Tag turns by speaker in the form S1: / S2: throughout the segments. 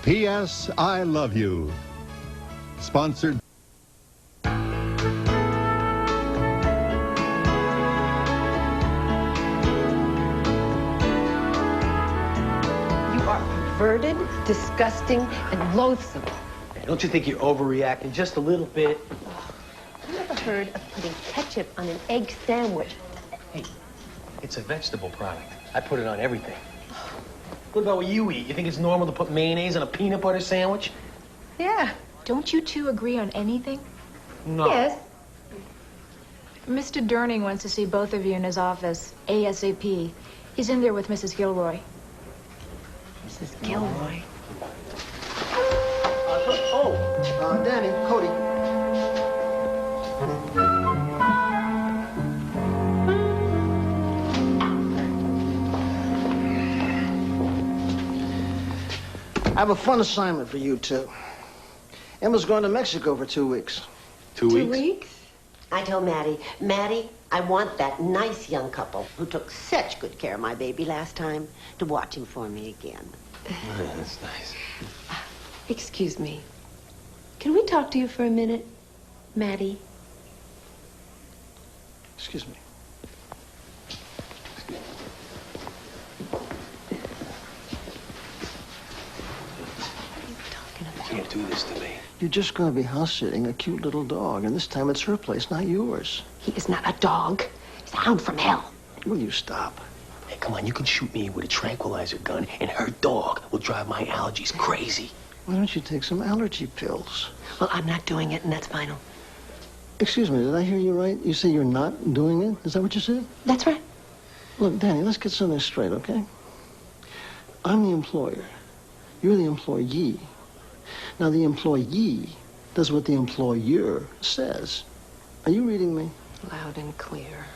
S1: P.S. I love you. Sponsored.
S2: You are perverted, disgusting, and loathsome.
S3: Don't you think you're overreacting just a little bit?
S2: I never heard of putting ketchup on an egg sandwich.
S3: Hey, it's a vegetable product. I put it on everything. What about what you eat? You think it's normal to put mayonnaise on a peanut butter sandwich?
S2: Yeah.
S4: Don't you two agree on anything?
S3: No.
S2: Yes.
S4: Mr. Durning wants to see both of you in his office, ASAP. He's in there with Mrs. Gilroy.
S2: Mrs. Gilroy.
S5: Dani, Cody. I have a fun assignment for you two. Emma's going to Mexico for 2 weeks.
S3: 2 weeks?
S2: 2 weeks?
S6: I told Maddie, I want that nice young couple who took such good care of my baby last time to watch him for me again.
S3: Oh, that's nice.
S2: Excuse me. Can we talk to you for a minute, Maddie?
S5: Excuse me.
S3: You can't do this to me.
S5: You're just going to be house-sitting a cute little dog, and this time it's her place, not yours.
S2: He is not a dog. He's a hound from hell.
S5: Will you stop?
S3: Hey, come on, you can shoot me with a tranquilizer gun, and her dog will drive my allergies crazy.
S5: Why don't you take some allergy pills?
S2: Well, I'm not doing it, and that's final.
S5: Excuse me, did I hear you right? You say you're not doing it? Is that what you said?
S2: That's right.
S5: Look, Dani, let's get something straight, okay? I'm the employer. You're the employee. Now, the employee does what the employer says. Are you reading me?
S2: Loud and clear.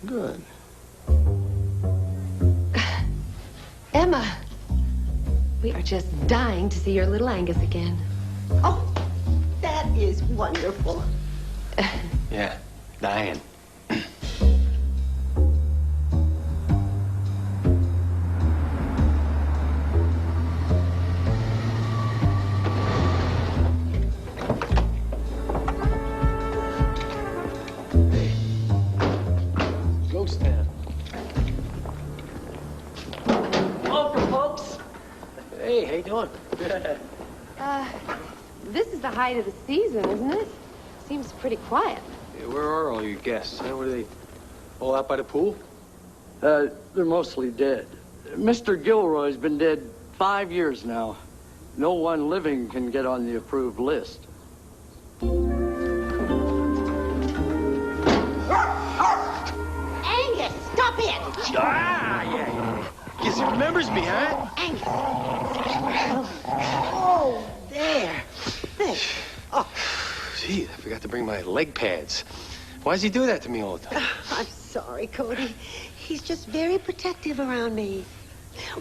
S5: Good.
S2: Emma, we are just dying to see your little Angus again.
S6: Oh, that is wonderful.
S3: Yeah, Diane. Ghost town. Welcome, folks. Hey, how you doing?
S2: This is the height of the season, isn't it? Seems pretty quiet.
S3: Hey, where are all your guests? Huh? What are they? All out by the pool?
S7: They're mostly dead. Mr. Gilroy's been dead 5 years now. No one living can get on the approved list.
S6: Angus, stop it!
S3: Ah, yeah. Guess he remembers me, huh?
S6: Angus. Oh, there. There. Oh,
S3: Gee, I forgot to bring my leg pads. Why does he do that to me all the time?
S6: I'm sorry, Cody. He's just very protective around me.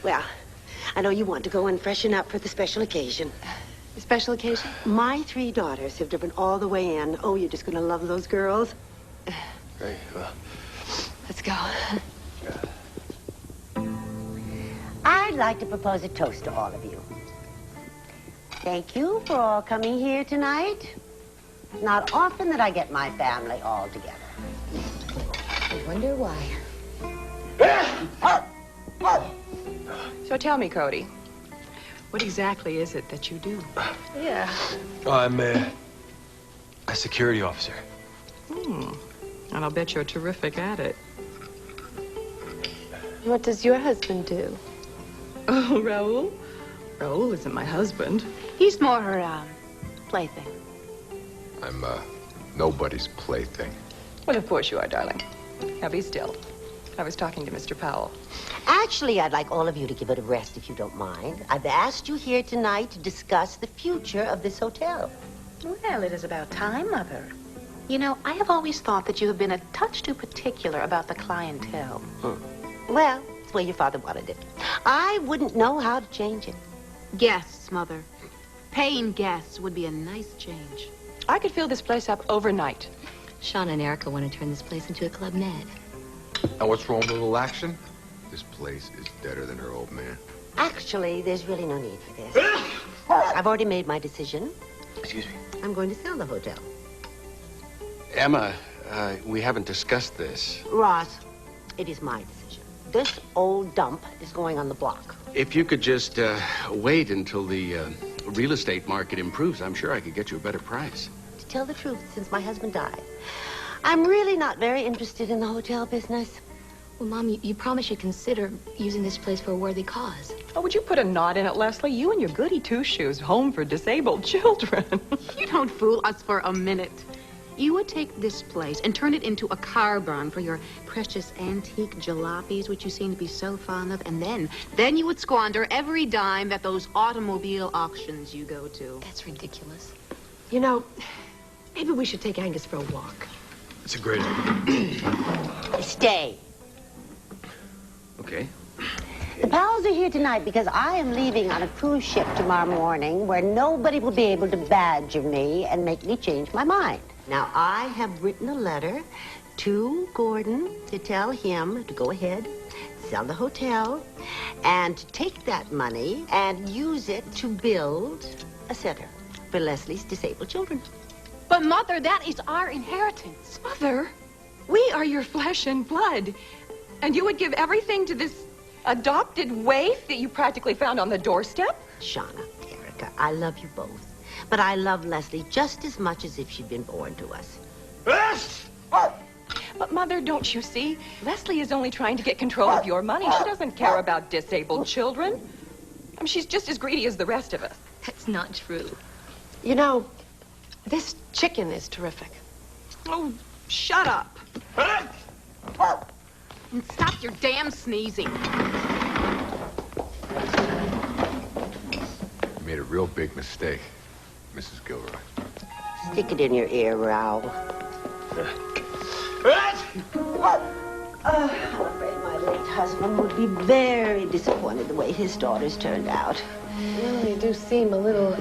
S6: Well, I know you want to go and freshen up for the special occasion.
S2: A special occasion?
S6: My 3 daughters have driven all the way in. Oh, you're just going to love those girls.
S3: Very well.
S2: Let's go.
S6: I'd like to propose a toast to all of you. Thank you for all coming here tonight. It's not often that I get my family all together. I wonder why.
S8: So tell me, Cody, what exactly is it that you do?
S2: Yeah.
S3: I'm a security officer.
S8: And I'll bet you're terrific at it.
S2: What does your husband do?
S8: Oh, Raoul? Raoul isn't my husband.
S2: He's more her, plaything.
S9: I'm, nobody's plaything.
S8: Well, of course you are, darling. Now be still. I was talking to Mr. Powell.
S6: Actually, I'd like all of you to give it a rest if you don't mind. I've asked you here tonight to discuss the future of this hotel.
S10: Well, it is about time, Mother. You know, I have always thought that you have been a touch too particular about the clientele.
S6: Well, it's the way your father wanted it. I wouldn't know how to change it.
S10: Guests, Mother. Paying guests would be a nice change.
S8: I could fill this place up overnight.
S11: Sean and Erica want to turn this place into a Club Med.
S9: Now, what's wrong with a little action? This place is deader than her old man.
S6: Actually, there's really no need for this. I've already made my decision.
S12: Excuse me.
S6: I'm going to sell the hotel.
S12: Emma, we haven't discussed this.
S6: Ross, it is my decision. This old dump is going on the block.
S12: If you could just wait until the real estate market improves, I'm sure I could get you a better price.
S6: To tell the truth, since my husband died, I'm really not very interested in the hotel business.
S11: Well, Mom, you promised you'd consider using this place for a worthy cause.
S8: Oh, would you put a knot in it, Leslie? You and your goody two-shoes, home for disabled children.
S10: You don't fool us for a minute. You would take this place and turn it into a car barn for your precious antique jalopies, which you seem to be so fond of, and then you would squander every dime at those automobile auctions you go to.
S11: That's ridiculous.
S2: You know, maybe we should take Angus for a walk.
S12: That's a great idea.
S6: Stay.
S12: Okay.
S6: The Powells are here tonight because I am leaving on a cruise ship tomorrow morning where nobody will be able to badger me and make me change my mind. Now, I have written a letter to Gordon to tell him to go ahead, sell the hotel, and take that money and use it to build a center for Leslie's disabled children.
S8: But, Mother, that is our inheritance. Mother, we are your flesh and blood. And you would give everything to this adopted waif that you practically found on the doorstep?
S6: Shauna, Erica, I love you both. But I love Leslie just as much as if she'd been born to us.
S8: But, Mother, don't you see? Leslie is only trying to get control of your money. She doesn't care about disabled children. I mean, she's just as greedy as the rest of us.
S11: That's not true.
S2: You know, this chicken is terrific.
S8: Oh, shut up.
S10: And stop your damn sneezing.
S9: You made a real big mistake, Mrs. Gilroy.
S6: Stick it in your ear, Raoul. I'm afraid my late husband would be very disappointed the way his daughters turned out.
S2: Well, you do seem a little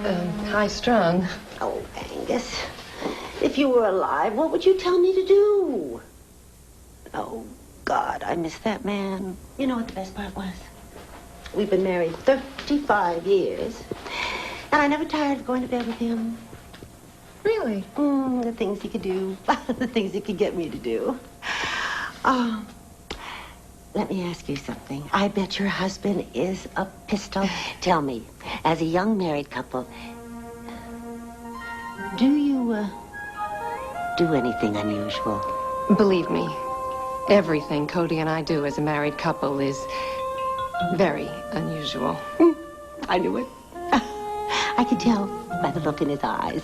S2: high-strung.
S6: Oh, Angus, if you were alive, what would you tell me to do? Oh, God, I miss that man. You know what the best part was? We've been married 35 years, and I never tired of going to bed with him.
S2: Really?
S6: The things he could do, the things he could get me to do. Oh, let me ask you something. I bet your husband is a pistol. Tell me, as a young married couple, do you, do anything unusual?
S2: Believe me, everything Cody and I do as a married couple is very unusual.
S6: I knew it. I could tell by the look in his eyes.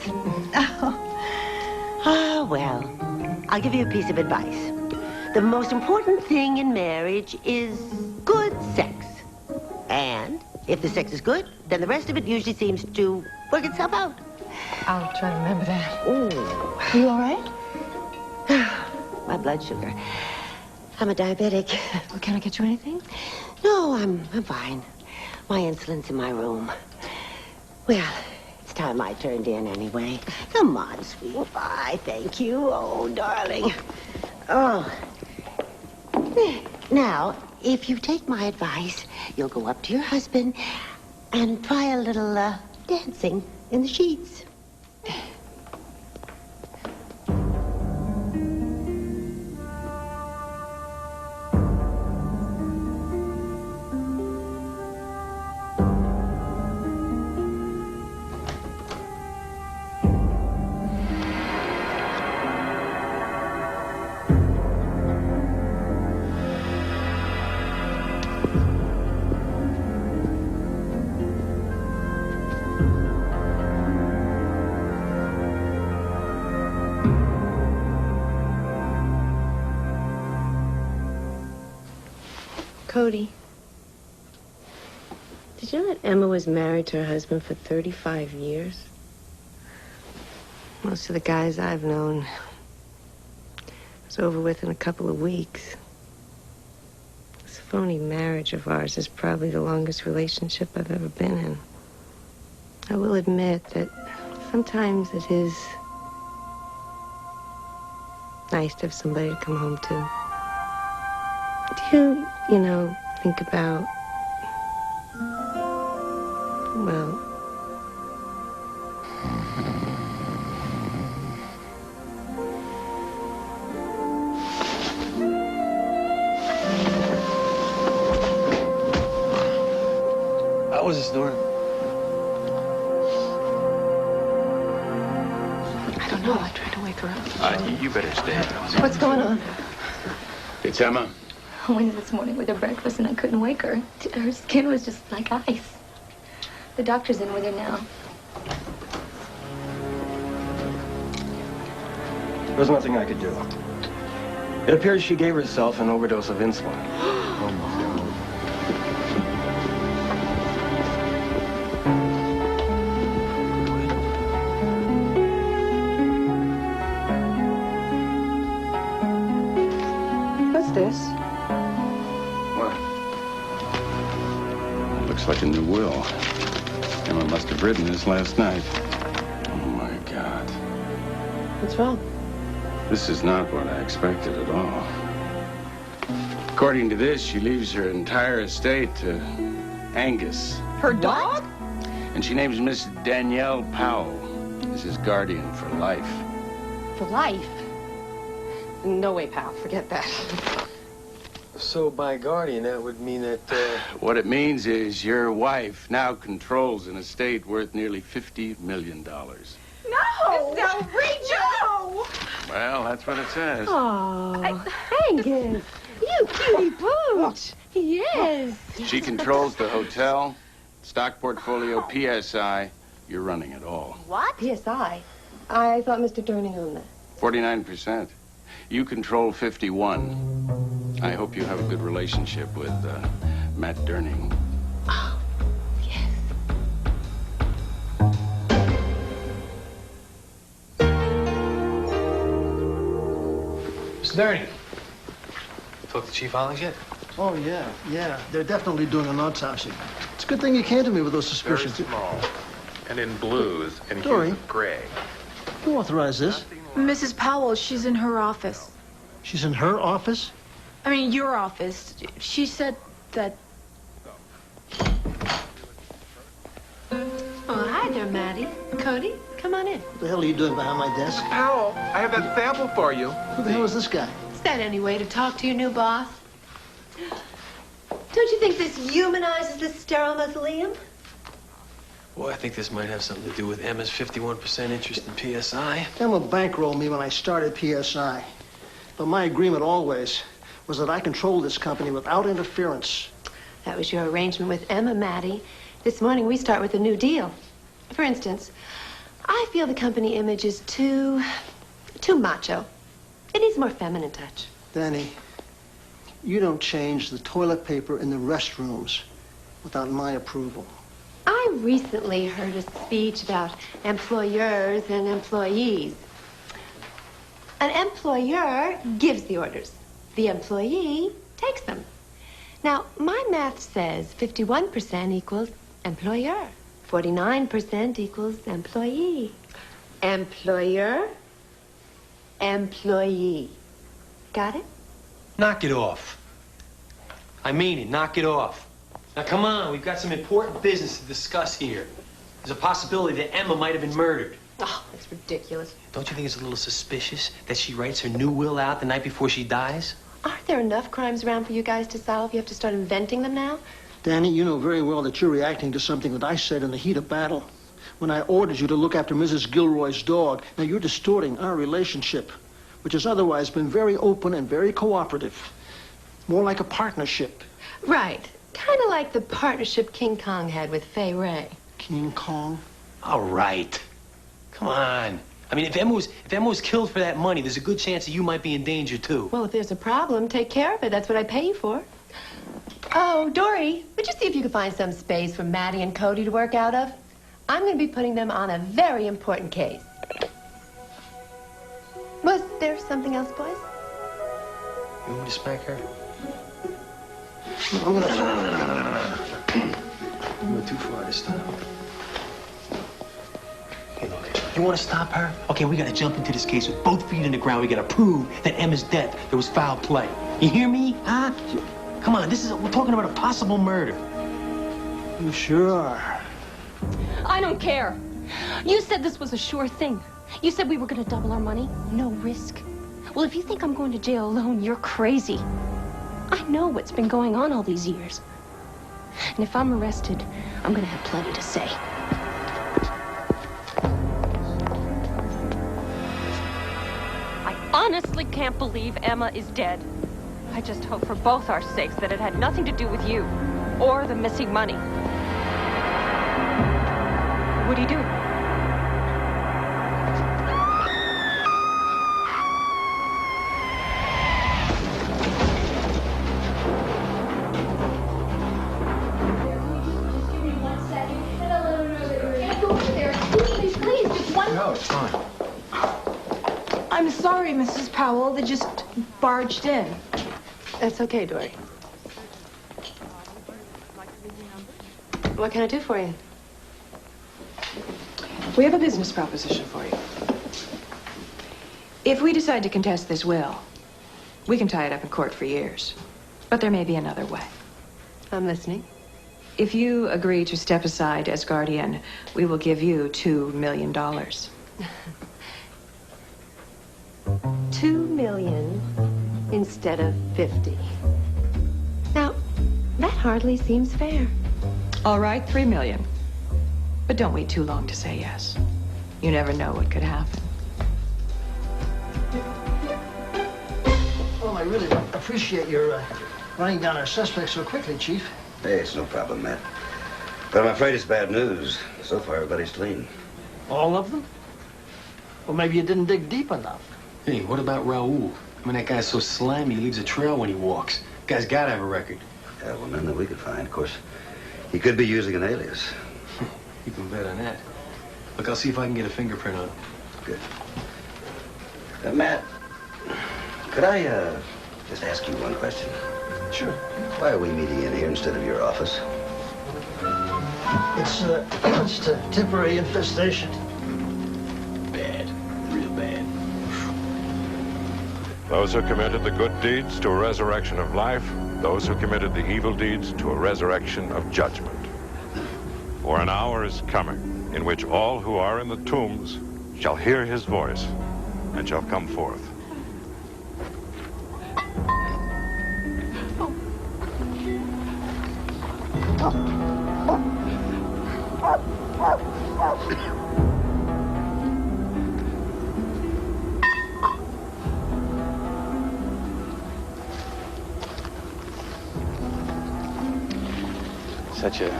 S6: Well, I'll give you a piece of advice. The most important thing in marriage is good sex. And if the sex is good, then the rest of it usually seems to work itself out.
S2: I'll try to remember that.
S6: Ooh. You all right? My blood sugar. I'm a diabetic.
S2: Well, can I get you anything?
S6: No, I'm fine. My insulin's in my room. Well, it's time I turned in anyway. Come on, sweet pie. Thank you. Oh, darling. Oh. Now, if you take my advice, you'll go up to your husband and try a little dancing in the sheets.
S2: Cody, did you know that Emma was married to her husband for 35 years? Most of the guys I've known, it's over with in a couple of weeks. This phony marriage of ours is probably the longest relationship I've ever been in. I will admit that sometimes it is nice to have somebody to come home to. Do you know, think about, well,
S3: How was this, Dora?
S11: I don't know. I tried to wake her up.
S12: You better stay.
S11: What's going on?
S12: It's Emma.
S11: I went in this morning with her breakfast and I couldn't wake her. Her skin was just like ice. The doctor's in with her now.
S3: There's nothing I could do. It appears she gave herself an overdose of insulin.
S12: Oh, my God.
S2: What's this?
S12: What? Looks like a new will. Emma must have written this last night. Oh, my God.
S2: What's wrong?
S12: This is not what I expected at all. According to this, she leaves her entire estate to Angus.
S8: Her dog?
S12: And she names Miss Danielle Powell as his guardian for life.
S11: For life? No way, pal. Forget that.
S3: So by guardian, that would mean that,
S12: What it means is your wife now controls an estate worth nearly $50 million.
S8: No! It's outrageous! No!
S12: Well, that's what it says.
S2: Oh, Angus, you cutie pooch. Yes.
S12: She controls the hotel, stock portfolio, P.S.I. You're running it all.
S2: What? P.S.I. I thought Mr. Durning owned that.
S12: 49%. You control 51. I hope you have a good relationship with Matt Durning.
S2: Oh, yes.
S3: Mr. Dani. Talk to Chief Hollings yet?
S5: Oh, yeah. They're definitely doing an autopsy. It's a good thing you came to me with those suspicions.
S9: Very small. And in blues and
S5: Dory.
S9: hues of gray.
S5: Who authorized this?
S4: Mrs. Powell, she's in her office.
S5: She's in her office?
S4: I mean, your office. She said that...
S2: Oh, hi there, Maddie. Cody, come on in.
S5: What the hell are you doing behind my desk?
S9: Powell, I have that sample for you.
S5: Who the hell is this guy?
S2: Is that any way to talk to your new boss? Don't you think this humanizes this sterile mausoleum?
S3: Well, I think this might have something to do with Emma's 51% interest in P.S.I.
S5: Emma bankrolled me when I started P.S.I. But my agreement always was that I controlled this company without interference.
S2: That was your arrangement with Emma, Maddie. This morning we start with a new deal. For instance, I feel the company image is too macho. It needs more feminine touch.
S5: Dani, you don't change the toilet paper in the restrooms without my approval.
S2: I recently heard a speech about employers and employees. An employer gives the orders. The employee takes them. Now, my math says 51% equals employer. 49% equals employee. Employer, employee. Got it?
S3: Knock it off. I mean it, knock it off. Now, come on, we've got some important business to discuss here. There's a possibility that Emma might have been murdered.
S2: Oh, that's ridiculous.
S3: Don't you think it's a little suspicious that she writes her new will out the night before she dies?
S2: Aren't there enough crimes around for you guys to solve? You have to start inventing them now?
S5: Dani, you know very well that you're reacting to something that I said in the heat of battle. When I ordered you to look after Mrs. Gilroy's dog, now you're distorting our relationship, which has otherwise been very open and very cooperative. More like a partnership.
S2: Right. Kind of like the partnership King Kong had with Fay Ray.
S5: King Kong?
S3: All right. Come on. I mean, if Emma was killed for that money, there's a good chance that you might be in danger, too.
S2: Well, if there's a problem, take care of it. That's what I pay you for. Oh, Dory, would you see if you could find some space for Maddie and Cody to work out of? I'm going to be putting them on a very important case. Was there something else, boys?
S3: You want me to smack her?
S5: I'm gonna...
S3: You went too far this time. Hey, look, you want to stop her? Okay, we got to jump into this case with both feet in the ground. We got to prove that Emma's death, there was foul play. You hear me? Huh? Come on, we're talking about a possible murder.
S5: You sure are.
S11: I don't care. You said this was a sure thing. You said we were going to double our money, no risk. Well, if you think I'm going to jail alone, you're crazy. I know what's been going on all these years. And if I'm arrested, I'm gonna have plenty to say.
S13: I honestly can't believe Emma is dead. I just hope for both our sakes that it had nothing to do with you or the missing money. What are you doing?
S3: No, it's fine.
S4: I'm sorry, Mrs. Powell. They just barged in.
S2: That's okay, Dory. What can I do for you?
S14: We have a business proposition for you. If we decide to contest this will, we can tie it up in court for years. But there may be another way.
S2: I'm listening.
S14: If you agree to step aside as guardian, we will give you $2 million.
S2: $2 million instead of 50. Now, that hardly seems fair.
S14: All right, $3 million. But don't wait too long to say yes. You never know what could happen.
S5: Well, I really appreciate your running down our suspects so quickly, Chief.
S15: Hey, it's no problem, Matt. But I'm afraid it's bad news. So far, everybody's clean.
S5: All of them? Well, maybe you didn't dig deep enough.
S3: Hey, what about Raoul? I mean, that guy's so slimy, he leaves a trail when he walks. Guy's gotta have a record.
S15: Yeah, well, none that we could find, of course. He could be using an alias.
S3: You can bet on that. Look, I'll see if I can get a fingerprint on him.
S15: Good. Matt, could I, just ask you one question?
S5: Sure.
S15: Why are we meeting in here instead of your office?
S5: It's just a temporary infestation.
S3: Bad. Real bad.
S16: Those who committed the good deeds to a resurrection of life, those who committed the evil deeds to a resurrection of judgment. For an hour is coming in which all who are in the tombs shall hear his voice and shall come forth.
S12: Such a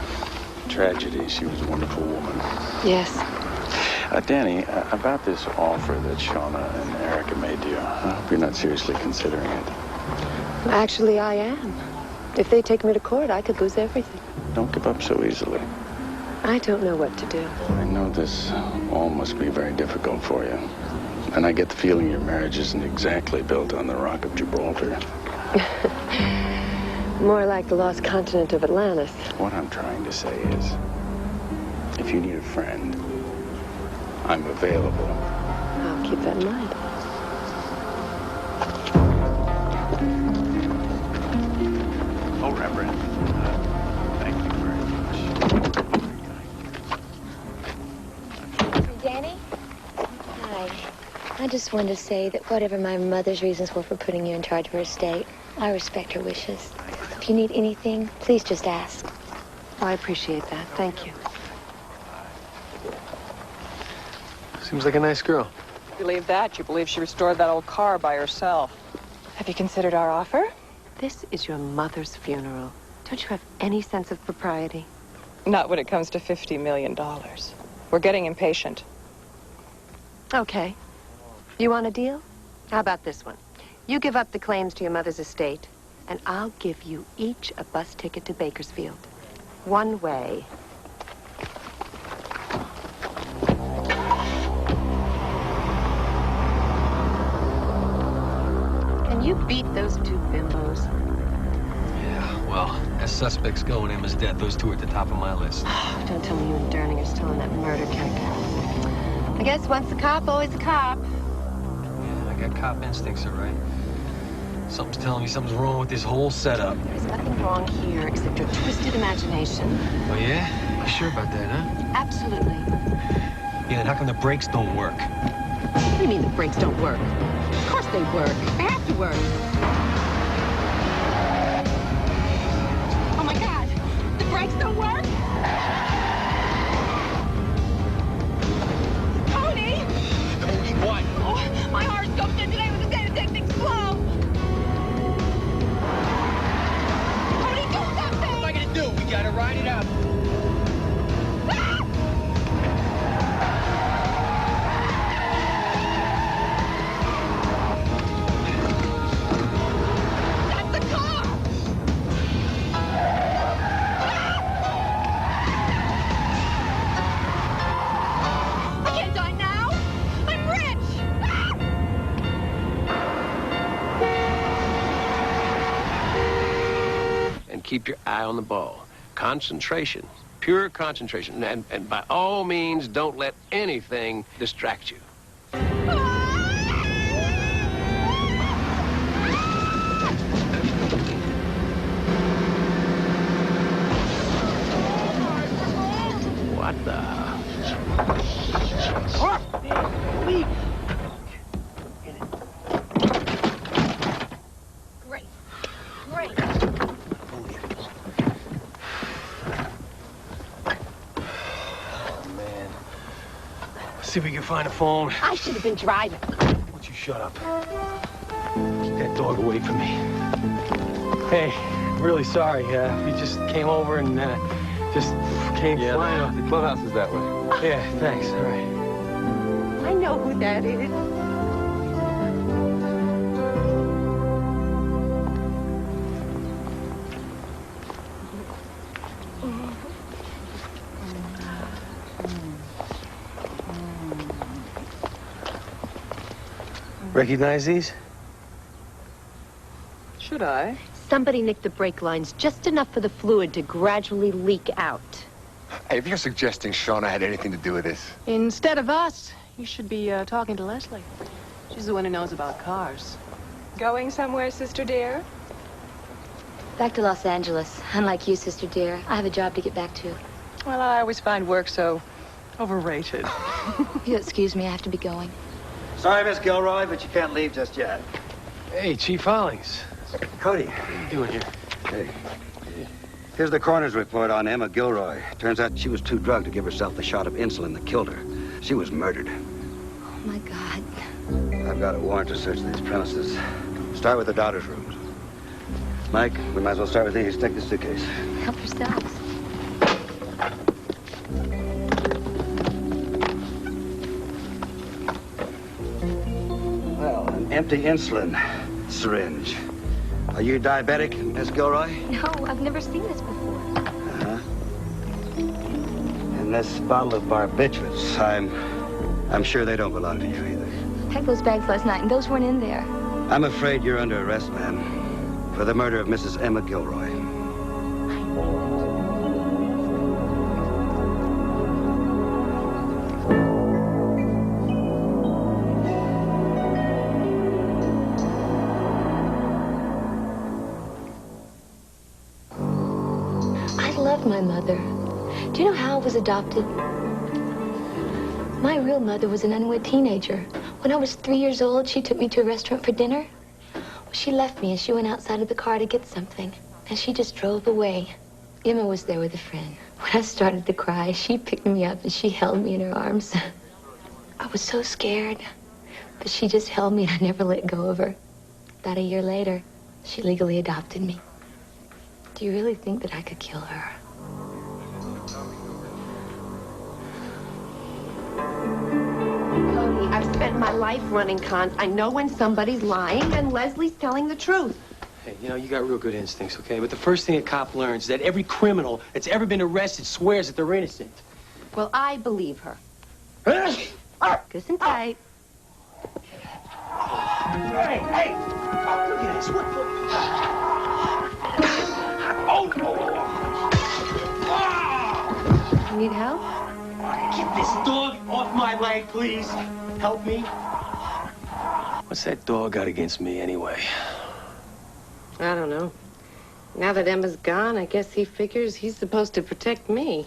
S12: tragedy. She was a wonderful woman.
S2: Yes.
S12: Dani, about this offer that Shauna and Erica made to you, I hope you're not seriously considering it.
S2: Actually, I am. If they take me to court, I could lose everything.
S12: Don't give up so easily.
S2: I don't know what to do.
S12: I know this all must be very difficult for you. And I get the feeling your marriage isn't exactly built on the Rock of Gibraltar.
S2: More like the lost continent of Atlantis.
S12: What I'm trying to say is, if you need a friend, I'm available.
S2: I'll keep that in mind.
S12: Oh, Reverend, thank you very much.
S17: Dani? Hi. I just wanted to say that whatever my mother's reasons were for putting you in charge of her estate, I respect her wishes. If you need anything, please just ask.
S2: Oh, I appreciate that. Thank you.
S3: Seems like a nice girl.
S18: You believe that? You believe she restored that old car by herself?
S2: Have you considered our offer? This is your mother's funeral. Don't you have any sense of propriety?
S18: Not when it comes to $50 million. We're getting impatient.
S2: Okay. You want a deal? How about this one? You give up the claims to your mother's estate, and I'll give you each a bus ticket to Bakersfield. One way. Can you beat those two bimbos?
S3: Yeah, well, as suspects go in Emma's death, those two are at the top of my list.
S2: Don't tell me you and Durning are still on that murder kick. I guess once a cop, always a cop.
S3: Yeah, I got cop instincts, all right. Something's telling me something's wrong with this whole setup.
S2: There's nothing wrong here except your twisted imagination.
S3: Oh, yeah? You sure about that, huh?
S2: Absolutely.
S3: Yeah, then how come the brakes don't work?
S10: What do you mean the brakes don't work? Of course they work. They have to work. Oh my God! The
S8: brakes don't work? Cody!
S3: Cody, what?
S8: Oh, my horoscope said today was the day to take things slow. Cody, do something!
S3: What am I gonna do? We gotta ride it out.
S8: That's the car! I can't die now! I'm rich!
S3: And keep your eye on the ball. Concentration. Pure concentration. And by all means, don't let anything distract you. What the? Leave.
S8: Great. Great.
S3: See if we can find a phone.
S8: I should have been driving.
S3: Won't you shut up? Keep that dog away from me. Hey, I'm really sorry. We just came over and just came flying off.
S12: The clubhouse is that way.
S3: Yeah, thanks. All right.
S8: I know who that is.
S3: Recognize these?
S18: Should I?
S11: Somebody nicked the brake lines just enough for the fluid to gradually leak out.
S19: Hey, if you're suggesting Shauna had anything to do with this...
S18: Instead of us, you should be talking to Leslie. She's the one who knows about cars. Going somewhere, sister dear?
S17: Back to Los Angeles. Unlike you, sister dear, I have a job to get back to.
S18: Well, I always find work so overrated.
S17: If you'll excuse me, I have to be going.
S15: Sorry, Miss Gilroy, but you can't leave just yet.
S3: Hey, Chief Hollings.
S15: Cody.
S3: What are you doing here?
S15: Hey. Here's the coroner's report on Emma Gilroy. Turns out she was too drugged to give herself the shot of insulin that killed her. She was murdered.
S17: Oh, my God.
S15: I've got a warrant to search these premises. Start with the daughter's rooms. Mike, we might as well start with these. Take the suitcase.
S17: Help yourselves.
S15: Well, an empty insulin syringe. Are you diabetic, Miss Gilroy?
S17: No, I've never seen this before.
S15: Uh-huh. And this bottle of barbiturates, I'm sure they don't belong to you either.
S17: I packed those bags last night, and those weren't in there.
S15: I'm afraid you're under arrest, ma'am, for the murder of Mrs. Emma Gilroy.
S17: My mother. Do you know how I was adopted? My real mother was an unwed teenager. When I was 3 years old, she took me to a restaurant for dinner. Well, she left me and she went outside of the car to get something. And she just drove away. Emma was there with a friend. When I started to cry, she picked me up and she held me in her arms. I was so scared. But she just held me and I never let go of her. About a year later, she legally adopted me. Do you really think that I could kill her?
S8: Cody, I've spent my life running cons. I know when somebody's lying and Leslie's telling the truth.
S3: Hey, you know, you got real good instincts, okay? But the first thing a cop learns is that every criminal that's ever been arrested swears that they're innocent.
S8: Well, I believe her. Kiss and tight.
S3: Hey, hey! Look at this. What the...
S8: You need help?
S3: Get this dog off my leg, please. Help me. What's that dog got against me, anyway?
S2: I don't know. Now that Emma's gone, I guess he figures he's supposed to protect me.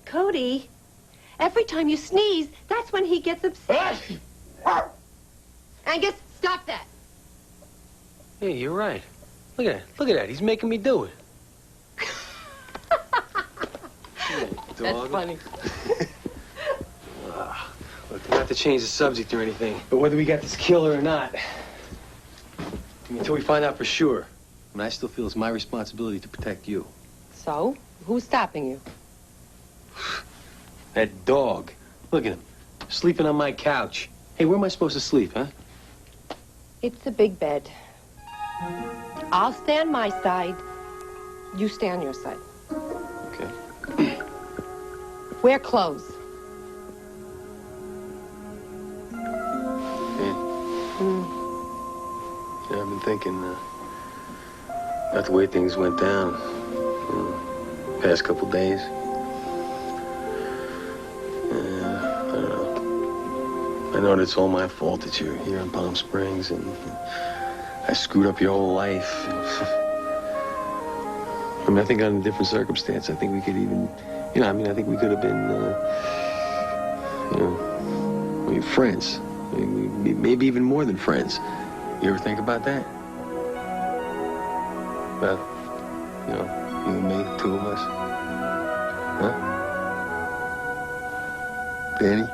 S8: Cody, every time you sneeze, that's when he gets upset. I guess
S10: Stop that.
S3: Hey, you're right. Look at that. Look at that. He's making me do it.
S18: That's funny.
S3: Look, not to change the subject or anything, but whether we got this killer or not, until we find out for sure, I still feel it's my responsibility to protect you.
S18: So, who's stopping you?
S3: That dog. Look at him. Sleeping on my couch. Hey, where am I supposed to sleep, huh?
S18: It's a big bed. I'll stay on my side. You stay on your side.
S3: Okay.
S18: Wear clothes.
S3: Yeah, I've been thinking, about the way things went down past couple days. I don't know. I know it's all my fault that you're here in Palm Springs, and I screwed up your whole life. I mean, I think under different circumstance, I think we could even, I think we could have been, friends. Maybe even more than friends. You ever think about that? About, you and me, two of us? Huh? Dani?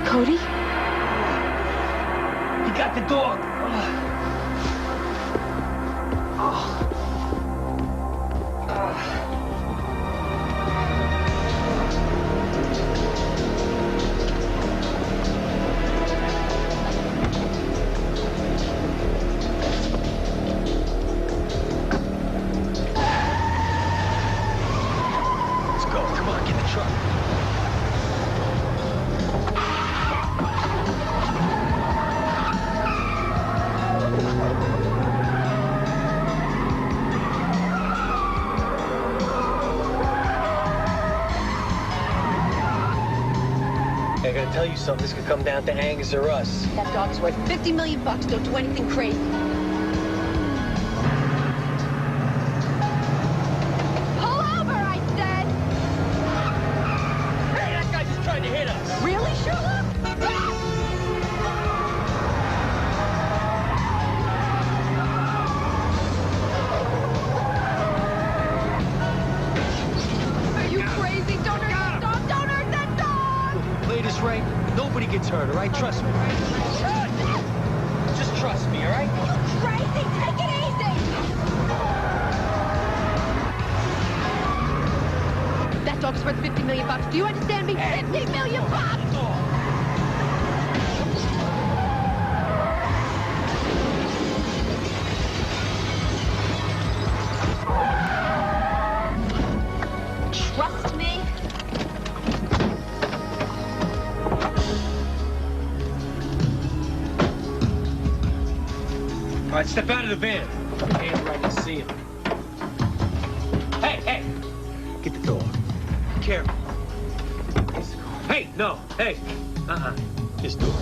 S11: Cody?
S3: He got the dog. Let's go. Come on, get in the truck. I gotta tell you something, this could come down to Angus or us.
S10: That dog's worth $50 million. Don't do anything crazy. Pull over, I said!
S3: Hey, that guy just tried to hit us.
S10: Really, Sherlock? Are you crazy? Don't hurt that dog! Don't hurt that dog!
S3: Play this right, nobody gets hurt, all right? Trust me. Just trust me, all right?
S10: You crazy? Take it easy! That dog's worth $50 million. Do you understand me? $50 million! Trust me?
S3: All right, step out of the van. Hand right to see him. Hey, hey! Get the dog. Careful. Hey, no, hey. Just do it.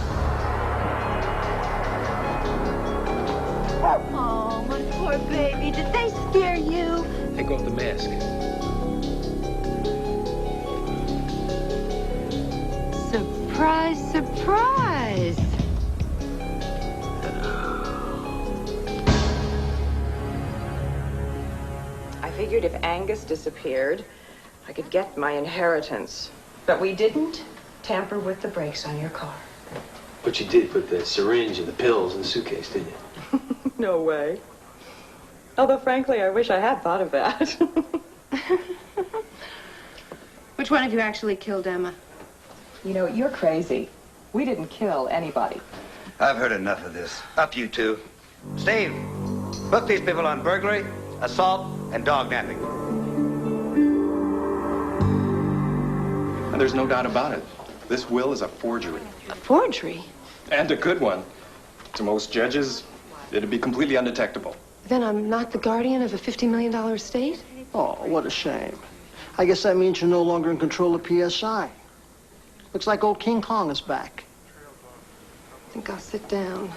S10: Oh, my poor baby. Did they scare you?
S3: Take off the mask.
S2: Surprise, surprise.
S14: I figured if Angus disappeared, I could get my inheritance. But we didn't tamper with the brakes on your car.
S3: But you did put the syringe and the pills in the suitcase, didn't you?
S14: No way. Although, frankly, I wish I had thought of that.
S10: Which one of you actually killed Emma?
S14: You know, you're crazy. We didn't kill anybody.
S15: I've heard enough of this. Up you two. Steve, book these people on burglary, assault, and dog napping.
S9: And there's no doubt about it. This will is a forgery.
S11: A forgery?
S9: And a good one. To most judges, it'd be completely undetectable.
S11: Then I'm not the guardian of a $50 million estate?
S5: Oh, what a shame. I guess that means you're no longer in control of P.S.I. Looks like old King Kong is back.
S11: I think I'll sit down.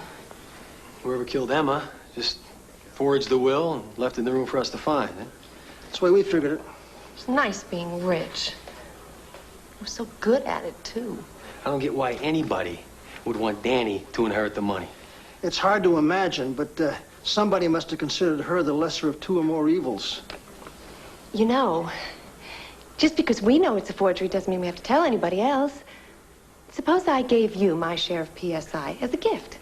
S3: Whoever killed Emma just forged the will and left it in the room for us to find. Eh?
S5: That's the way we figured it.
S11: It's nice being rich. We're so good at it, too.
S3: I don't get why anybody would want Dani to inherit the money.
S5: It's hard to imagine, but somebody must have considered her the lesser of two or more evils.
S11: You know, just because we know it's a forgery doesn't mean we have to tell anybody else. Suppose I gave you my share of P.S.I. as a gift.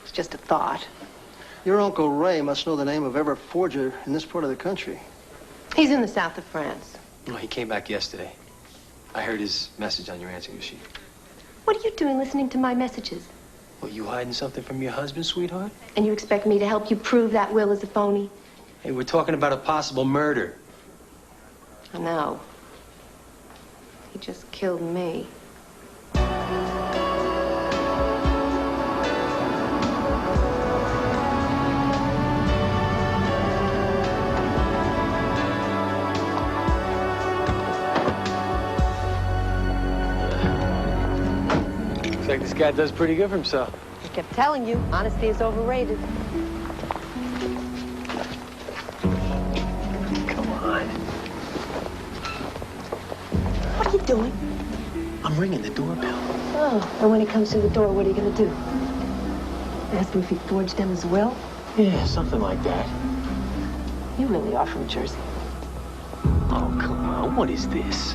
S11: It's just a thought.
S5: Your Uncle Ray must know the name of every forger in this part of the country.
S11: He's in the south of France.
S3: No, he came back yesterday. I heard his message on your answering machine.
S11: What are you doing listening to my messages?
S3: Well, you hiding something from your husband, sweetheart?
S11: And you expect me to help you prove that will is a phony?
S3: Hey, we're talking about a possible murder.
S11: I know. He just killed me.
S3: Looks like this guy does pretty good for himself.
S6: I kept telling you, honesty is overrated.
S3: Come on.
S11: What are you doing?
S3: I'm ringing the doorbell.
S11: Oh, and when he comes to the door, what are you gonna do? Ask him if he forged them as well?
S3: Yeah, something like that.
S11: You really are from Jersey.
S3: Oh, come on. What is this?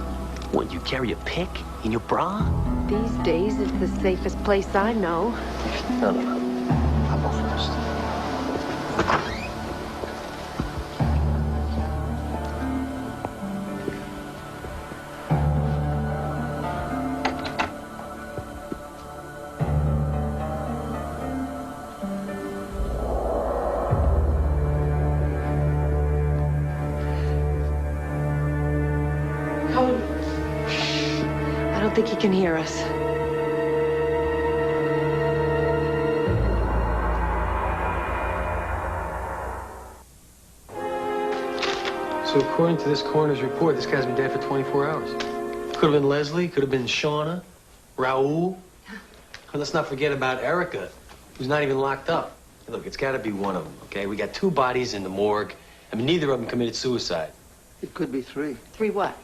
S3: What, you carry a pick in your bra?
S11: These days, it's the safest place I know.
S3: No. I'll go first.
S11: Cody. I don't think he can hear us.
S3: So according to this coroner's report, this guy's been dead for 24 hours. Could have been Leslie, could have been Shauna, Raul. And let's not forget about Erica, who's not even locked up. Look, it's got to be one of them, okay? We got 2 bodies in the morgue. I mean, neither of them committed suicide.
S5: It could be 3.
S11: 3 what?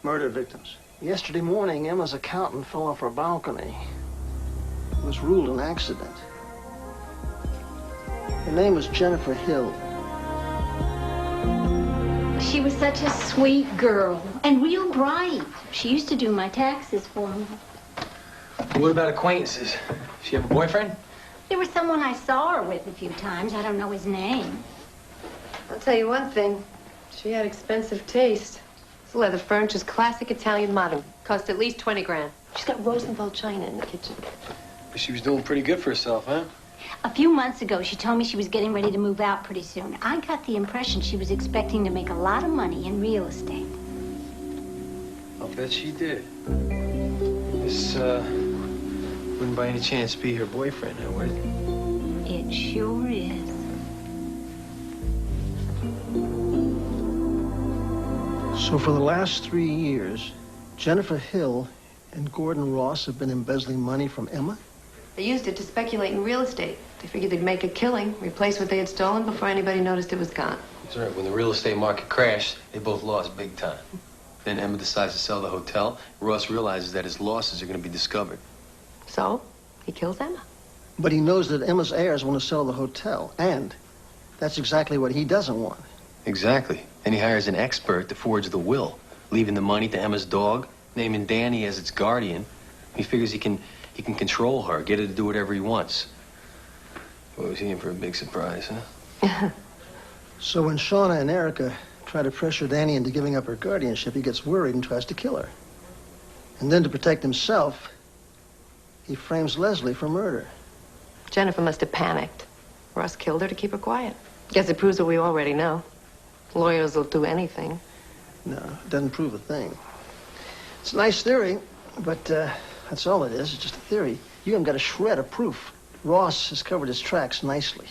S5: Murder victims. Yesterday morning, Emma's accountant fell off her balcony. It was ruled an accident. Her name was Jennifer Hill.
S20: She was such a sweet girl and real bright. She used to do my taxes for me.
S3: What about acquaintances? She have a boyfriend?
S20: There was someone I saw her with a few times. I don't know his name.
S11: I'll tell you one thing. She had expensive taste. This leather furniture's classic Italian modern. Cost at least 20 grand. She's got Rosenthal china in the kitchen.
S3: But she was doing pretty good for herself, huh?
S20: A few months ago, she told me she was getting ready to move out pretty soon. I got the impression she was expecting to make a lot of money in real estate.
S3: I'll bet she did. This, wouldn't by any chance be her boyfriend, now, would it?
S20: It sure is.
S5: So for the last 3 years, Jennifer Hill and Gordon Ross have been embezzling money from Emma?
S11: They used it to speculate in real estate. They figured they'd make a killing, replace what they had stolen before anybody noticed it was gone.
S3: That's right. When the real estate market crashed, they both lost big time. Then Emma decides to sell the hotel. Ross realizes that his losses are going to be discovered.
S11: So, he kills Emma.
S5: But he knows that Emma's heirs want to sell the hotel, and that's exactly what he doesn't want.
S3: Exactly. Then he hires an expert to forge the will, leaving the money to Emma's dog, naming Dani as its guardian. He figures he can control her, get her to do whatever he wants. What was he in for a big surprise, huh?
S5: So when Shauna and Erica try to pressure Dani into giving up her guardianship, he gets worried and tries to kill her. And then to protect himself, he frames Leslie for murder.
S11: Jennifer must have panicked. Russ killed her to keep her quiet. Guess it proves what we already know. Lawyers will do anything.
S5: No, it doesn't prove a thing. It's a nice theory, but that's all it is. It's just a theory. You haven't got a shred of proof. Ross has covered his tracks nicely.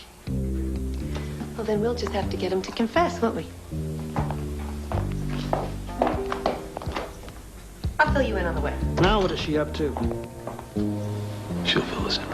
S11: Well, then we'll just have to get him to confess, won't we? I'll fill you in on the way.
S5: Now what is she up to?
S3: She'll fill us in.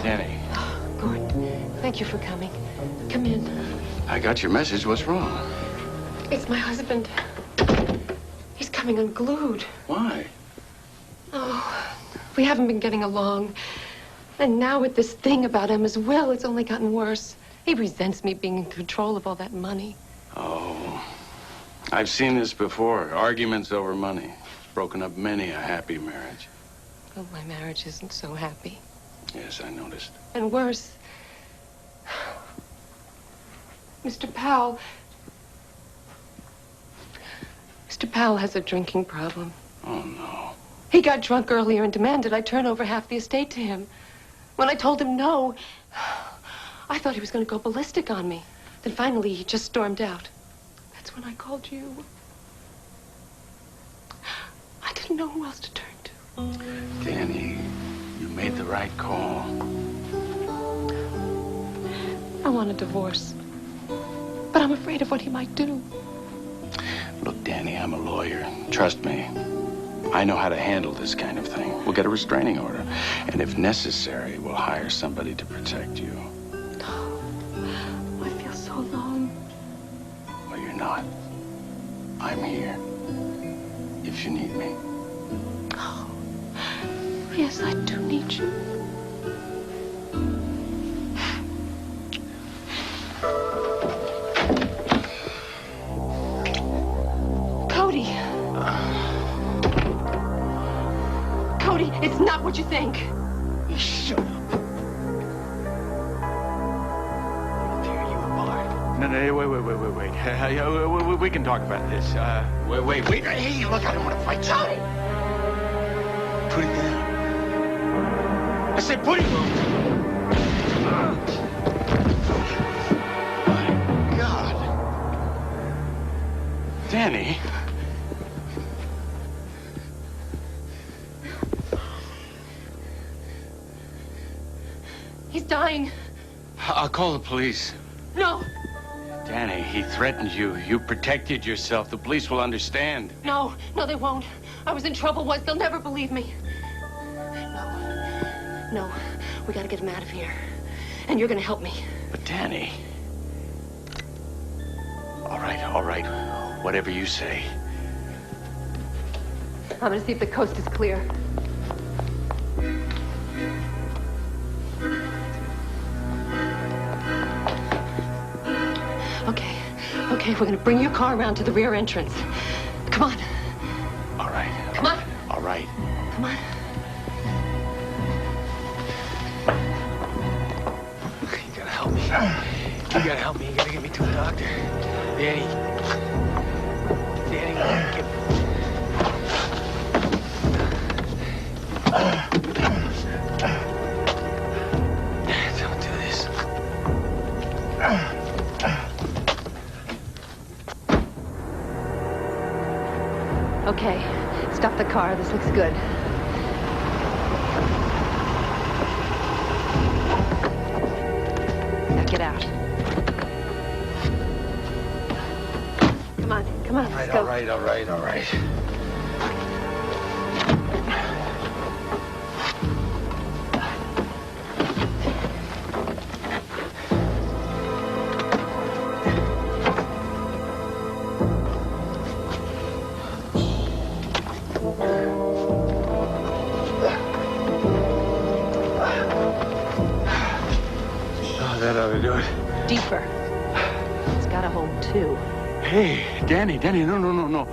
S12: Dani.
S11: Gordon, thank you for coming. Come in.
S12: I got your message. What's wrong?
S11: It's my husband. He's coming unglued.
S12: Why?
S11: Oh, we haven't been getting along. And now with this thing about Emma's will, it's only gotten worse. He resents me being in control of all that money.
S12: Oh, I've seen this before. Arguments over money. Broken up many a happy marriage.
S11: Well, my marriage isn't so happy.
S12: Yes, I noticed.
S11: And worse, Mr. Powell. Mr. Powell has a drinking problem.
S12: Oh, no.
S11: He got drunk earlier and demanded I turn over half the estate to him. When I told him no, I thought he was going to go ballistic on me. Then finally, he just stormed out. That's when I called you. I didn't know who else to turn to.
S12: Dani, you made the right call.
S11: I want a divorce. But I'm afraid of what he might do.
S12: Look, Dani, I'm a lawyer. Trust me. I know how to handle this kind of thing. We'll get a restraining order. And if necessary, we'll hire somebody to protect you.
S11: I feel so alone.
S12: Well, you're not. I'm here. If you need me.
S11: Oh, yes, I do need you. Cody. Cody, it's not what you think.
S3: Shut up.
S21: No, wait. We can talk about this. Wait. Hey, look, I don't want to fight you.
S11: Cody!
S3: Put it down.
S21: I said put it down.
S12: My God. Dani.
S11: He's dying.
S12: I'll call the police.
S11: No,
S12: Dani, he threatened you. You protected yourself. The police will understand.
S11: no, they won't. I was in trouble once. They'll never believe me. No, we gotta get him out of here. And you're gonna help me.
S12: But Dani. All right. Whatever you say.
S11: I'm gonna see if the coast is clear. Okay, we're gonna bring your car around to the rear entrance. Come on.
S12: All right.
S11: Come on.
S12: All right.
S11: Come on.
S3: You gotta help me. You gotta get me to a doctor. Dani, get... Don't do this.
S11: Okay, stop the car. This looks good. Now get out. Come on.
S2: Come on, let's go.
S15: All right.
S21: Oh, that ought to do it.
S14: Deeper. It's got a hold, too.
S21: Hey, Dani, no.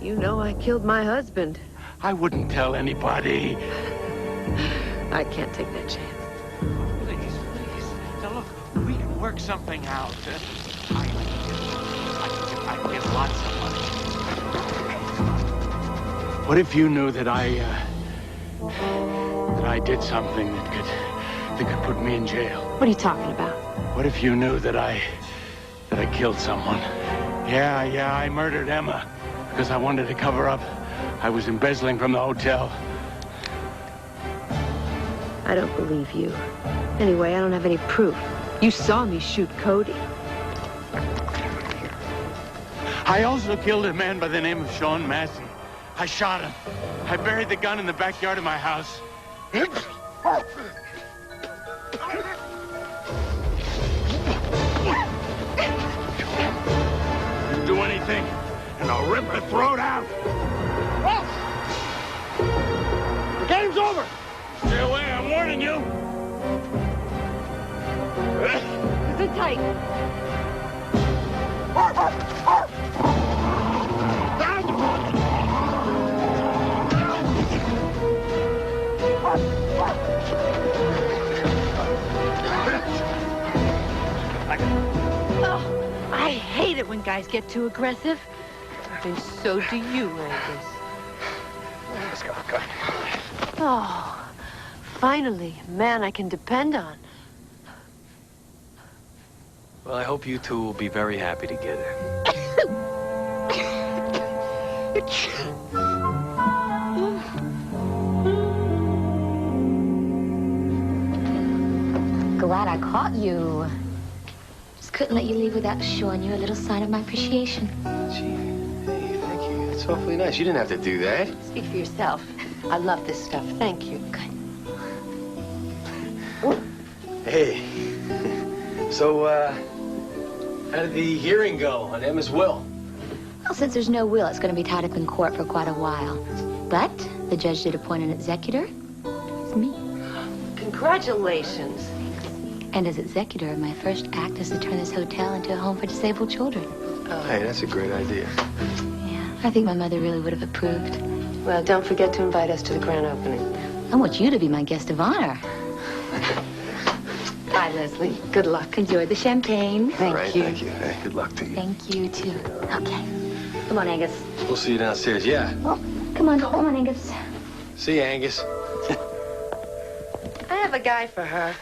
S2: You know I killed my husband.
S21: I wouldn't tell anybody.
S2: I can't take that chance.
S21: Please. Now, look, we can work something out. I can get lots of money. What if you knew that I did something that could put me in jail?
S2: What are you talking about?
S21: What if you knew that I killed someone? Yeah, I murdered Emma because I wanted to cover up. I was embezzling from the hotel.
S2: I don't believe you. Anyway, I don't have any proof. You saw me shoot Cody.
S21: I also killed a man by the name of Sean Massey. I shot him. I buried the gun in the backyard of my house. You do anything, and I'll rip her throat out. The game's over. Stay away, I'm warning you.
S2: Sit tight.
S1: Oh, I hate it when guys get too aggressive. And so do you, Angus.
S19: Let's go.
S2: Oh, finally, a man I can depend on.
S3: Well, I hope you two will be very happy together.
S17: Glad I caught you. Just couldn't let you leave without showing you a little sign of my appreciation.
S3: Gee, hey, thank you. It's awfully nice. You didn't have to do that.
S2: Speak for yourself. I love this stuff. Thank you.
S17: Good.
S3: Hey. So, how did the hearing go on Emma's will?
S17: Well, since there's no will, it's going to be tied up in court for quite a while. But the judge did appoint an executor. It's me.
S2: Congratulations.
S17: And as executor, my first act is to turn this hotel into a home for disabled children.
S3: Hey, that's a great idea.
S17: Yeah, I think my mother really would have approved.
S2: Well, don't forget to invite us to the grand opening.
S17: I want you to be my guest of honor.
S2: Bye, Leslie. Good luck.
S17: Enjoy the champagne.
S3: Thank you. Hey, good luck to you.
S17: Thank you, too. Okay. Come on, Angus.
S3: We'll see you downstairs. Yeah.
S17: Oh, come on, Angus.
S3: See you, Angus.
S2: I have a guy for her.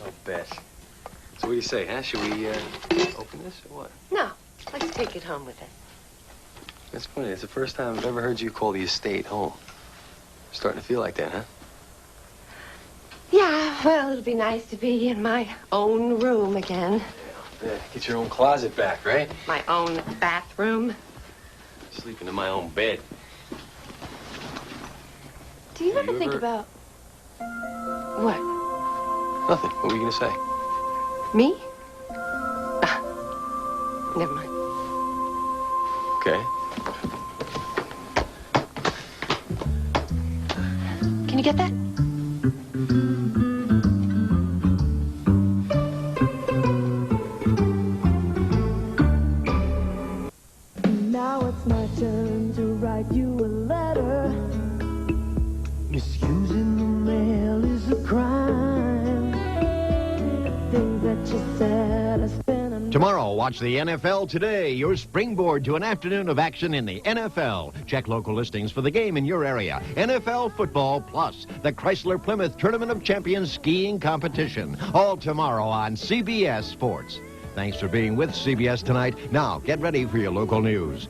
S3: I'll bet. So what do you say, huh? Should we open this or what?
S2: No, let's take it home with us.
S3: That's funny. It's the first time I've ever heard you call the estate home. Starting to feel like that, huh?
S2: Yeah, well, it'll be nice to be in my own room again.
S3: Yeah, get your own closet back, right?
S2: My own bathroom.
S3: Sleeping in my own bed.
S2: Do you ever think about... What?
S3: Nothing. What were you gonna say?
S2: Me? Never mind.
S3: Okay.
S2: Can you get that?
S22: Now it's my turn to write you a letter. Misusing the mail is a crime. Things that you said I spent a...
S23: Tomorrow, watch the NFL Today, your springboard to an afternoon of action in the NFL. Check local listings for the game in your area. NFL Football Plus, the Chrysler Plymouth Tournament of Champions skiing competition. All tomorrow on CBS Sports. Thanks for being with CBS tonight. Now, get ready for your local news.